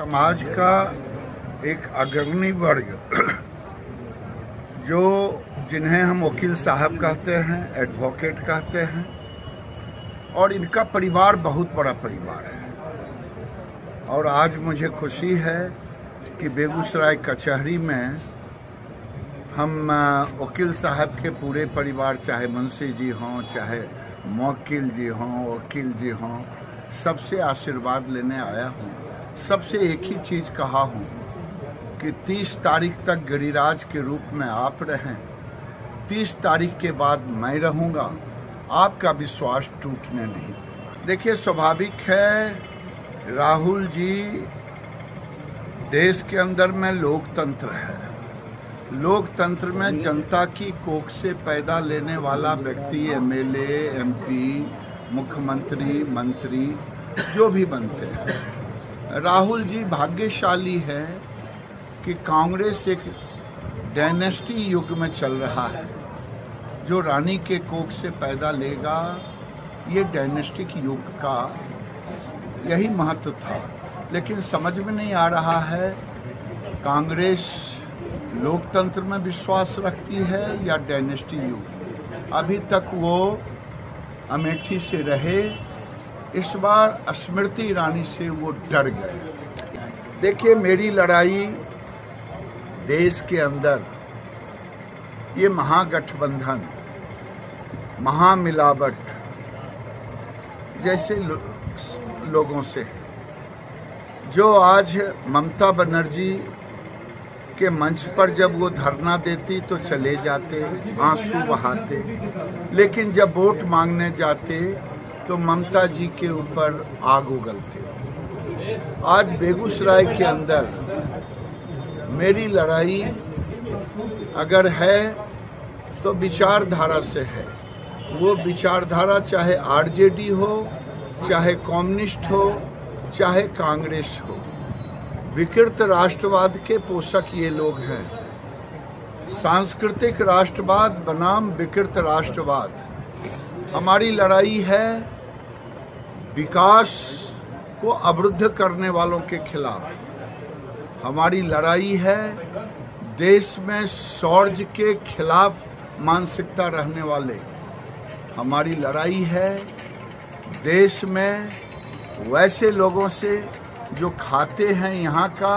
समाज का एक अग्रणी वर्ग जिन्हें हम वकील साहब कहते हैं, एडवोकेट कहते हैं, और इनका परिवार बहुत बड़ा परिवार है। और आज मुझे खुशी है कि बेगूसराय कचहरी में हम वकील साहब के पूरे परिवार, चाहे मुंशी जी हों, चाहे मौकिल जी हों, वकील जी हों, सबसे आशीर्वाद लेने आया हूँ। सबसे एक ही चीज़ कहा हूँ कि 30 तारीख तक गिरिराज के रूप में आप रहें, 30 तारीख के बाद मैं रहूँगा, आपका विश्वास टूटने नहीं। देखिए, स्वाभाविक है राहुल जी, देश के अंदर में लोकतंत्र है। लोकतंत्र में जनता की कोख से पैदा लेने वाला व्यक्ति एमएलए, एमपी, मुख्यमंत्री, मंत्री जो भी बनते हैं। राहुल जी भाग्यशाली है कि कांग्रेस एक डायनेस्टी युग में चल रहा है। जो रानी के कोख से पैदा लेगा, ये डायनेस्टिक युग का यही महत्व था। लेकिन समझ में नहीं आ रहा है कांग्रेस लोकतंत्र में विश्वास रखती है या डायनेस्टी युग। अभी तक वो अमेठी से रहे, इस बार स्मृति ईरानी से वो डर गए। देखिए, मेरी लड़ाई देश के अंदर ये महागठबंधन, महामिलावट जैसे लोगों से, जो आज ममता बनर्जी के मंच पर जब वो धरना देती तो चले जाते, आंसू बहाते, लेकिन जब वोट मांगने जाते तो ममता जी के ऊपर आग उगलते। आज बेगूसराय के अंदर मेरी लड़ाई अगर है तो विचारधारा से है। वो विचारधारा चाहे आरजेडी हो, चाहे कम्युनिस्ट हो, चाहे कांग्रेस हो। विकृत राष्ट्रवाद के पोषक ये लोग हैं। सांस्कृतिक राष्ट्रवाद बनाम विकृत राष्ट्रवाद। हमारी लड़ाई है विकास को अवरुद्ध करने वालों के खिलाफ। हमारी लड़ाई है देश में शौर्य के खिलाफ मानसिकता रहने वाले। हमारी लड़ाई है देश में वैसे लोगों से जो खाते हैं यहाँ का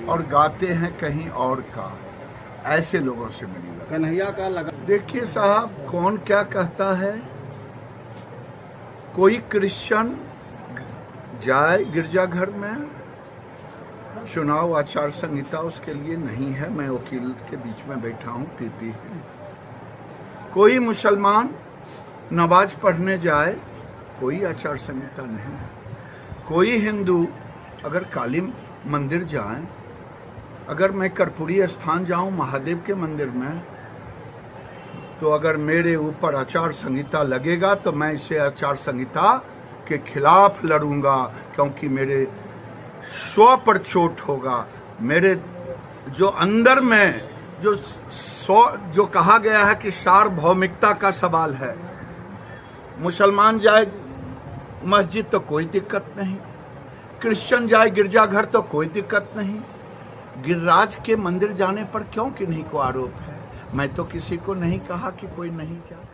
और गाते हैं कहीं और का। ऐसे लोगों से मेरी लड़ाई। कन्हैया का लगा। देखिए साहब, कौन क्या कहता है। कोई क्रिश्चियन जाए गिरजाघर में, चुनाव आचार संहिता उसके लिए नहीं है। मैं वकील के बीच में बैठा हूँ, पीपी है। कोई मुसलमान नमाज पढ़ने जाए, कोई आचार संहिता नहीं। कोई हिंदू अगर काली मंदिर जाए, अगर मैं कर्पूरी स्थान जाऊं महादेव के मंदिर में, तो अगर मेरे ऊपर आचार संहिता लगेगा तो मैं इसे आचार संहिता के खिलाफ लड़ूंगा, क्योंकि मेरे स्व पर चोट होगा। मेरे जो अंदर में जो कहा गया है कि सार्वभौमिकता का सवाल है। मुसलमान जाए मस्जिद तो कोई दिक्कत नहीं, क्रिश्चियन जाए गिरजाघर तो कोई दिक्कत नहीं। गिरिराज के मंदिर जाने पर क्यों किन्हीं को आरोप है? मैं तो किसी को नहीं कहा कि कोई नहीं जाए।